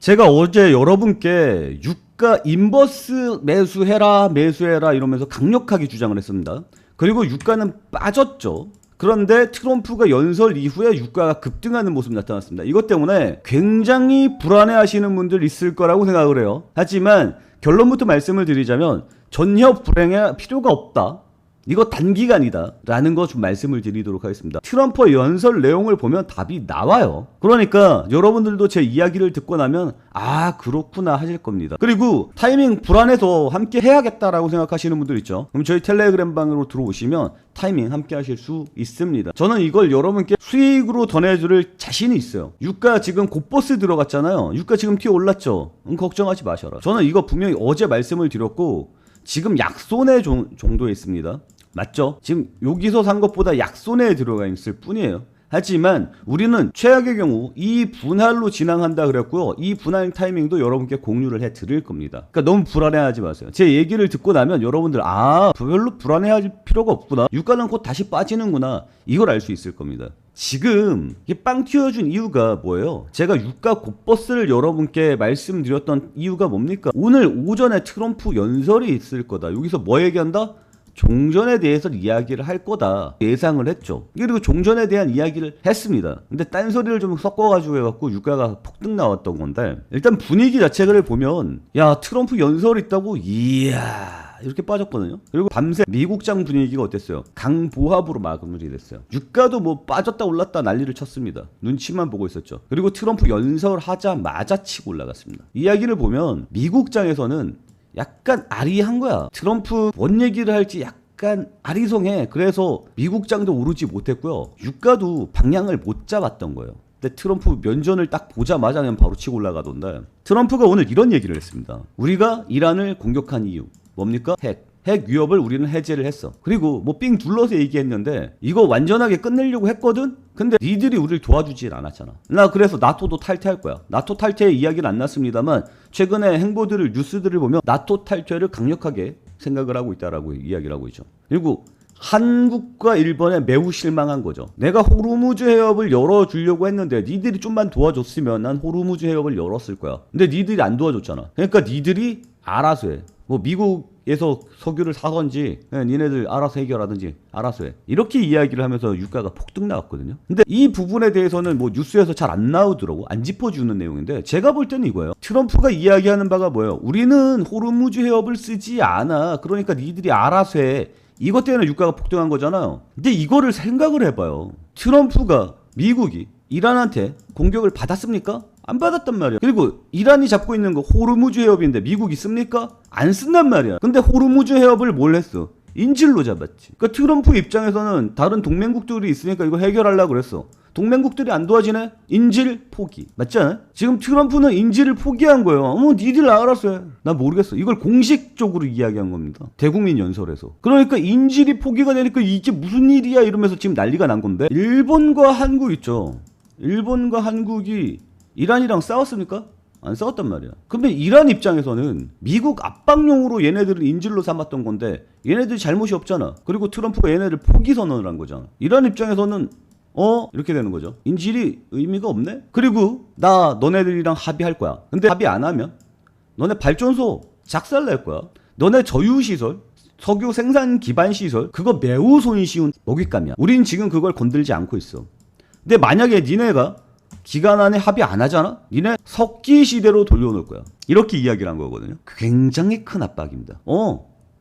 제가 어제 여러분께 유가 인버스 매수해라 이러면서 강력하게 주장을 했습니다. 그리고 유가는 빠졌죠. 그런데 트럼프가 연설 이후에 유가가 급등하는 모습이 나타났습니다. 이것 때문에 굉장히 불안해하시는 분들 있을 거라고 생각을 해요. 하지만 결론부터 말씀을 드리자면 전혀 불행할 필요가 없다. 이거 단기간이다 라는 거 좀 말씀을 드리도록 하겠습니다. 트럼프 연설 내용을 보면 답이 나와요. 그러니까 여러분들도 제 이야기를 듣고 나면 아 그렇구나 하실 겁니다. 그리고 타이밍 불안해서 함께 해야겠다라고 생각하시는 분들 있죠. 그럼 저희 텔레그램 방으로 들어오시면 타이밍 함께 하실 수 있습니다. 저는 이걸 여러분께 수익으로 전해줄 자신이 있어요. 유가 지금 곧버스 들어갔잖아요. 유가 지금 튀어 올랐죠. 걱정하지 마셔라. 저는 이거 분명히 어제 말씀을 드렸고 지금 약손해 정도에 있습니다. 맞죠? 지금 여기서 산 것보다 약손해에 들어가 있을 뿐이에요. 하지만 우리는 최악의 경우 이 분할로 진행한다 그랬고요. 이 분할 타이밍도 여러분께 공유를 해 드릴 겁니다. 그러니까 너무 불안해하지 마세요. 제 얘기를 듣고 나면 여러분들 아 별로 불안해할 필요가 없구나. 유가는 곧 다시 빠지는구나. 이걸 알 수 있을 겁니다. 지금 이게 빵 튀어준 이유가 뭐예요? 제가 유가 곧버스를 여러분께 말씀드렸던 이유가 뭡니까? 오늘 오전에 트럼프 연설이 있을 거다. 여기서 뭐 얘기한다? 종전에 대해서 이야기를 할 거다 예상을 했죠. 그리고 종전에 대한 이야기를 했습니다. 근데 딴소리를 좀 섞어가지고 해갖고 유가가 폭등 나왔던 건데 일단 분위기 자체를 보면 야 트럼프 연설 있다고 이야 이렇게 빠졌거든요. 그리고 밤새 미국장 분위기가 어땠어요? 강보합으로 마무리 됐어요. 유가도 뭐 빠졌다 올랐다 난리를 쳤습니다. 눈치만 보고 있었죠. 그리고 트럼프 연설하자마자 치고 올라갔습니다. 이야기를 보면 미국장에서는 약간 아리한 거야. 트럼프 뭔 얘기를 할지 약간 아리송해. 그래서 미국장도 오르지 못했고요. 유가도 방향을 못 잡았던 거예요. 근데 트럼프 면전을 딱 보자마자 그냥 바로 치고 올라가던데 트럼프가 오늘 이런 얘기를 했습니다. 우리가 이란을 공격한 이유 뭡니까? 핵 위협을 우리는 해제를 했어. 그리고 뭐 삥 둘러서 얘기했는데 이거 완전하게 끝내려고 했거든? 근데 니들이 우리를 도와주질 않았잖아. 나 그래서 나토도 탈퇴할 거야. 나토 탈퇴 이야기는 안 났습니다만 최근에 행보들을 뉴스들을 보면 나토 탈퇴를 강력하게 생각을 하고 있다라고 이야기를 하고 있죠. 그리고 한국과 일본에 매우 실망한 거죠. 내가 호르무즈 해협을 열어주려고 했는데 니들이 좀만 도와줬으면 난 호르무즈 해협을 열었을 거야. 근데 니들이 안 도와줬잖아. 그러니까 니들이 알아서 해. 뭐 미국에서 석유를 사던지 니네들 알아서 해결하든지 알아서 해. 이렇게 이야기를 하면서 유가가 폭등 나왔거든요. 근데 이 부분에 대해서는 뭐 뉴스에서 잘 안 나오더라고. 안 짚어주는 내용인데 제가 볼 때는 이거예요. 트럼프가 이야기하는 바가 뭐예요? 우리는 호르무즈 해협을 쓰지 않아. 그러니까 니들이 알아서 해. 이것 때문에 유가가 폭등한 거잖아요. 근데 이거를 생각을 해봐요. 트럼프가 미국이 이란한테 공격을 받았습니까? 안 받았단 말이야. 그리고 이란이 잡고 있는 거 호르무즈 해협인데 미국이 씁니까? 안 쓴단 말이야. 근데 호르무즈 해협을 뭘 했어? 인질로 잡았지. 그러니까 트럼프 입장에서는 다른 동맹국들이 있으니까 이거 해결하려고 그랬어. 동맹국들이 안 도와지네? 인질 포기. 맞지 않아요? 지금 트럼프는 인질을 포기한 거예요. 니들 알아서 해. 나 모르겠어. 이걸 공식적으로 이야기한 겁니다. 대국민 연설에서. 그러니까 인질이 포기가 되니까 이게 무슨 일이야 이러면서 지금 난리가 난 건데 일본과 한국 있죠. 일본과 한국이 이란이랑 싸웠습니까? 안 싸웠단 말이야. 근데 이란 입장에서는 미국 압박용으로 얘네들을 인질로 삼았던 건데 얘네들이 잘못이 없잖아. 그리고 트럼프가 얘네들 포기 선언을 한 거잖아. 이란 입장에서는 이렇게 되는 거죠. 인질이 의미가 없네? 그리고 나 너네들이랑 합의할 거야. 근데 합의 안 하면 너네 발전소 작살낼 거야. 너네 저유시설 석유 생산 기반 시설 그거 매우 손쉬운 먹잇감이야. 우린 지금 그걸 건들지 않고 있어. 근데 만약에 니네가 기간 안에 합의 안 하잖아? 니네 석기 시대로 돌려놓을 거야. 이렇게 이야기를 한 거거든요. 굉장히 큰 압박입니다.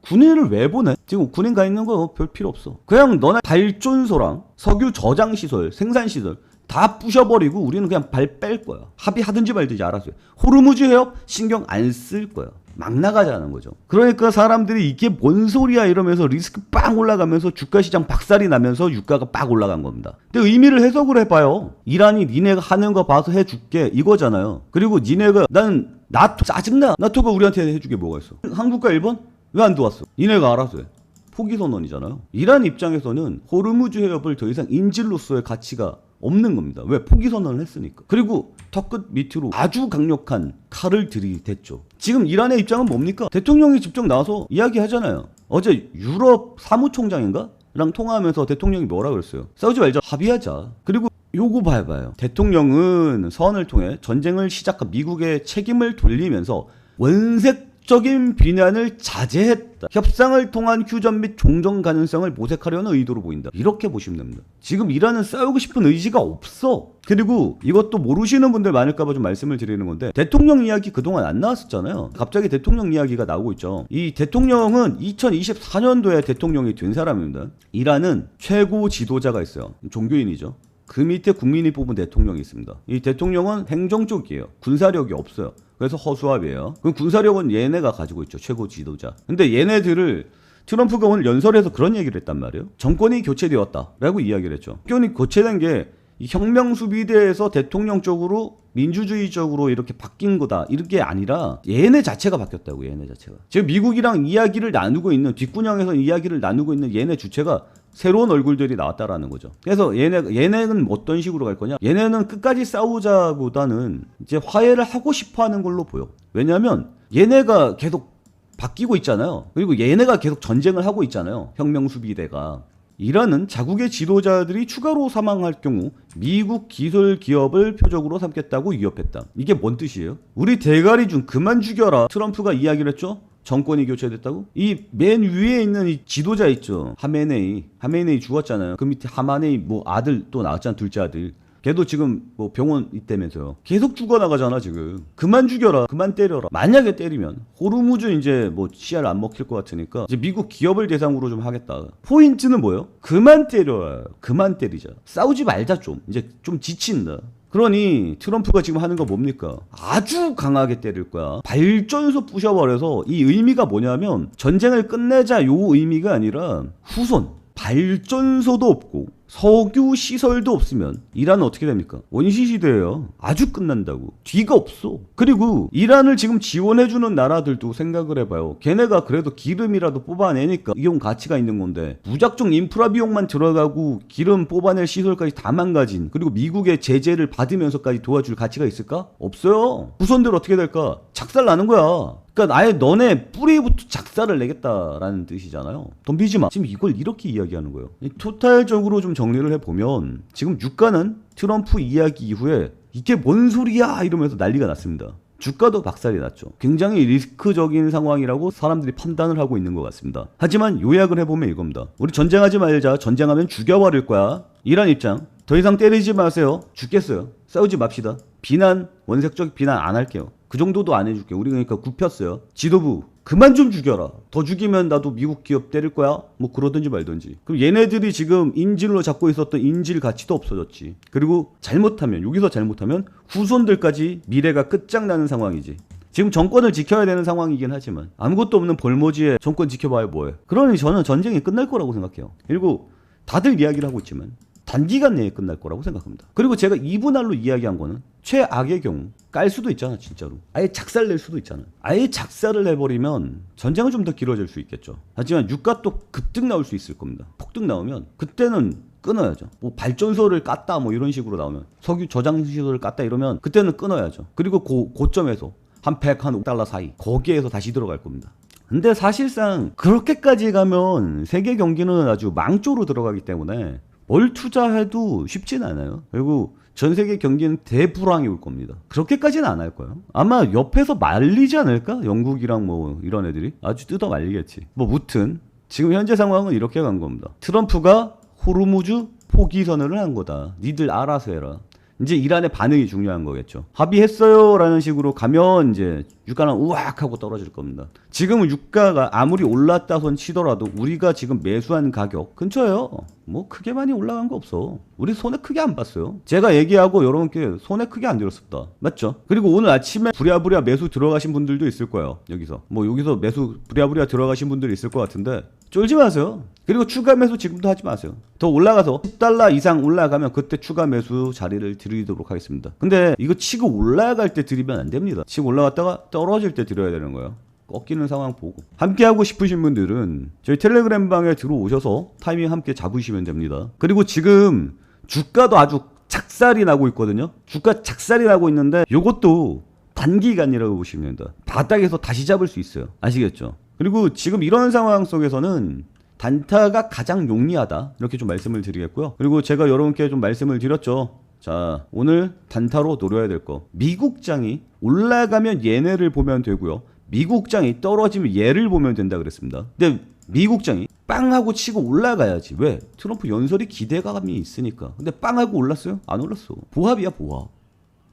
군인을 왜 보내? 지금 군인 가 있는 거 별 필요 없어. 그냥 너네 발전소랑 석유 저장시설, 생산시설 다 부셔버리고 우리는 그냥 발 뺄 거야. 합의하든지 말든지 알아서 해. 호르무즈 해협 신경 안 쓸 거야. 막 나가자는 거죠. 그러니까 사람들이 이게 뭔 소리야 이러면서 리스크 빵 올라가면서 주가시장 박살이 나면서 유가가 빡 올라간 겁니다. 근데 의미를 해석을 해봐요. 이란이 니네가 하는 거 봐서 해줄게 이거잖아요. 그리고 니네가 난 나토 짜증나. 나토가 우리한테 해주게 뭐가 있어. 한국과 일본? 왜 안 도왔어? 니네가 알아서 해. 포기 선언이잖아요. 이란 입장에서는 호르무즈 해협을 더 이상 인질로서의 가치가 없는 겁니다. 왜? 포기 선언을 했으니까. 그리고 턱끝 밑으로 아주 강력한 칼을 들이댔죠. 지금 이란의 입장은 뭡니까? 대통령이 직접 나와서 이야기하잖아요. 어제 유럽 사무총장인가? 랑 통화하면서 대통령이 뭐라 그랬어요? 싸우지 말자. 합의하자. 그리고 요거 봐봐요. 대통령은 서한을 통해 전쟁을 시작한 미국의 책임을 돌리면서 원색적인 비난을 자제했다. 협상을 통한 휴전 및 종전 가능성을 모색하려는 의도로 보인다. 이렇게 보시면 됩니다. 지금 이란은 싸우고 싶은 의지가 없어. 그리고 이것도 모르시는 분들 많을까봐 좀 말씀을 드리는 건데, 대통령 이야기 그동안 안 나왔었잖아요. 갑자기 대통령 이야기가 나오고 있죠. 이 대통령은 2024년도에 대통령이 된 사람입니다. 이란은 최고 지도자가 있어요. 종교인이죠. 그 밑에 국민이 뽑은 대통령이 있습니다. 이 대통령은 행정 쪽이에요. 군사력이 없어요. 그래서 허수아비예요. 그럼 군사력은 얘네가 가지고 있죠. 최고 지도자. 근데 얘네들을 트럼프가 오늘 연설에서 그런 얘기를 했단 말이에요. 정권이 교체되었다라고 이야기를 했죠. 정권이 교체된 게 이 혁명수비대에서 대통령 쪽으로 민주주의적으로 이렇게 바뀐 거다, 이렇게 아니라 얘네 자체가 바뀌었다고. 얘네 자체가 지금 미국이랑 이야기를 나누고 있는, 뒷구녕에서 이야기를 나누고 있는 얘네 주체가 새로운 얼굴들이 나왔다라는 거죠. 그래서 얘네는 어떤 식으로 갈 거냐, 얘네는 끝까지 싸우자보다는 이제 화해를 하고 싶어 하는 걸로 보여. 왜냐면 얘네가 계속 바뀌고 있잖아요. 그리고 얘네가 계속 전쟁을 하고 있잖아요. 혁명수비대가. 이란은 자국의 지도자들이 추가로 사망할 경우 미국 기술 기업을 표적으로 삼겠다고 위협했다. 이게 뭔 뜻이에요? 우리 대가리 중 그만 죽여라. 트럼프가 이야기를 했죠? 정권이 교체됐다고? 이 맨 위에 있는 이 지도자 있죠? 하메네이 죽었잖아요. 그 밑에 하마네이 뭐 아들 또 나왔잖아. 둘째 아들. 걔도 지금 뭐 병원 있다면서요. 계속 죽어나가잖아 지금. 그만 죽여라. 그만 때려라. 만약에 때리면 호르무즈 이제 뭐 씨알 안 먹힐 것 같으니까 이제 미국 기업을 대상으로 좀 하겠다. 포인트는 뭐예요? 그만 때려라. 그만 때리자. 싸우지 말자 좀. 이제 좀 지친다. 그러니 트럼프가 지금 하는 거 뭡니까? 아주 강하게 때릴 거야. 발전소 부셔버려서, 이 의미가 뭐냐면 전쟁을 끝내자 요 의미가 아니라 후손. 발전소도 없고 석유 시설도 없으면 이란은 어떻게 됩니까? 원시시대예요. 아주 끝난다고. 뒤가 없어. 그리고 이란을 지금 지원해주는 나라들도 생각을 해봐요. 걔네가 그래도 기름이라도 뽑아내니까 이용 가치가 있는 건데, 무작정 인프라 비용만 들어가고 기름 뽑아낼 시설까지 다 망가진, 그리고 미국의 제재를 받으면서까지 도와줄 가치가 있을까? 없어요. 후손들 어떻게 될까? 작살 나는 거야. 그러니까 아예 너네 뿌리부터 작살을 내겠다라는 뜻이잖아요. 덤비지 마. 지금 이걸 이렇게 이야기하는 거예요. 토탈적으로 좀 정리를 해보면 지금 유가는 트럼프 이야기 이후에 이게 뭔 소리야 이러면서 난리가 났습니다. 주가도 박살이 났죠. 굉장히 리스크적인 상황이라고 사람들이 판단을 하고 있는 것 같습니다. 하지만 요약을 해보면 이겁니다. 우리 전쟁하지 말자. 전쟁하면 죽여버릴 거야. 이란 입장. 더 이상 때리지 마세요. 죽겠어요. 싸우지 맙시다. 비난, 원색적 비난 안 할게요. 그 정도도 안 해줄게. 우리 그러니까 굽혔어요. 지도부 그만 좀 죽여라. 더 죽이면 나도 미국 기업 때릴 거야. 뭐 그러든지 말든지. 그럼 얘네들이 지금 인질로 잡고 있었던 인질 가치도 없어졌지. 그리고 잘못하면, 여기서 잘못하면 후손들까지 미래가 끝장나는 상황이지. 지금 정권을 지켜야 되는 상황이긴 하지만 아무것도 없는 벌모지에 정권 지켜봐야 뭐해. 그러니 저는 전쟁이 끝날 거라고 생각해요. 그리고 다들 이야기를 하고 있지만 단기간 내에 끝날 거라고 생각합니다. 그리고 제가 2분할로 이야기한 거는 최악의 경우 깔 수도 있잖아. 진짜로 아예 작살 낼 수도 있잖아. 아예 작살을 해버리면 전쟁은 좀 더 길어질 수 있겠죠. 하지만 유가 또 급등 나올 수 있을 겁니다. 폭등 나오면 그때는 끊어야죠. 뭐 발전소를 깠다 뭐 이런 식으로 나오면, 석유 저장 시설을 깠다 이러면 그때는 끊어야죠. 그리고 고점에서 한 100, 한 $5 사이 거기에서 다시 들어갈 겁니다. 근데 사실상 그렇게까지 가면 세계 경기는 아주 망조로 들어가기 때문에 뭘 투자해도 쉽진 않아요. 그리고 전 세계 경기는 대불황이 올 겁니다. 그렇게까지는 안 할 거예요. 아마 옆에서 말리지 않을까? 영국이랑 뭐 이런 애들이 아주 뜯어 말리겠지. 뭐 무튼 지금 현재 상황은 이렇게 간 겁니다. 트럼프가 호르무즈 포기 선언을 한 거다. 니들 알아서 해라. 이제 이란의 반응이 중요한 거겠죠. 합의했어요 라는 식으로 가면 이제 유가는 우악 하고 떨어질 겁니다. 지금은 유가가 아무리 올랐다 손 치더라도 우리가 지금 매수한 가격 근처에요. 뭐 크게 많이 올라간 거 없어. 우리 손에 크게 안 봤어요. 제가 얘기하고 여러분께 손에 크게 안 들었습니다. 맞죠? 그리고 오늘 아침에 부랴부랴 매수 들어가신 분들도 있을 거예요. 여기서 매수 부랴부랴 들어가신 분들이 있을 것 같은데 쫄지 마세요. 그리고 추가 매수 지금도 하지 마세요. 더 올라가서 $10 이상 올라가면 그때 추가 매수 자리를 드리도록 하겠습니다. 근데 이거 치고 올라갈 때 드리면 안 됩니다. 치고 올라갔다가 떨어질 때 드려야 되는 거예요. 꺾이는 상황 보고. 함께 하고 싶으신 분들은 저희 텔레그램 방에 들어오셔서 타이밍 함께 잡으시면 됩니다. 그리고 지금 주가도 아주 작살이 나고 있거든요. 주가 작살이 나고 있는데 이것도 단기간이라고 보시면 됩니다. 바닥에서 다시 잡을 수 있어요. 아시겠죠? 그리고 지금 이런 상황 속에서는 단타가 가장 용이하다 이렇게 좀 말씀을 드리겠고요. 그리고 제가 여러분께 좀 말씀을 드렸죠. 자, 오늘 단타로 노려야 될 거, 미국장이 올라가면 얘네를 보면 되고요, 미국장이 떨어지면 얘를 보면 된다 그랬습니다. 근데 미국장이 빵하고 치고 올라가야지. 왜? 트럼프 연설이 기대감이 있으니까. 근데 빵하고 올랐어요? 안 올랐어. 보합이야, 보합.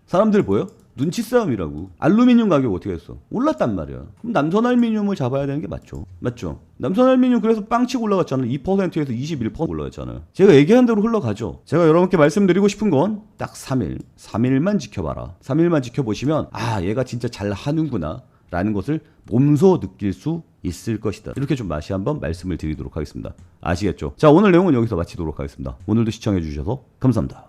사람들 보여? 눈치 싸움이라고. 알루미늄 가격 어떻게 했어? 올랐단 말이야. 그럼 남선 알루미늄을 잡아야 되는 게 맞죠. 맞죠? 남선 알루미늄 그래서 빵 치고 올라갔잖아. 2%에서 21% 올라갔잖아. 제가 얘기한 대로 흘러가죠. 제가 여러분께 말씀드리고 싶은 건 딱 3일만 지켜봐라. 3일만 지켜보시면 아, 얘가 진짜 잘 하는구나 라는 것을 몸소 느낄 수 있을 것이다. 이렇게 좀 다시 한번 말씀을 드리도록 하겠습니다. 아시겠죠? 자, 오늘 내용은 여기서 마치도록 하겠습니다. 오늘도 시청해 주셔서 감사합니다.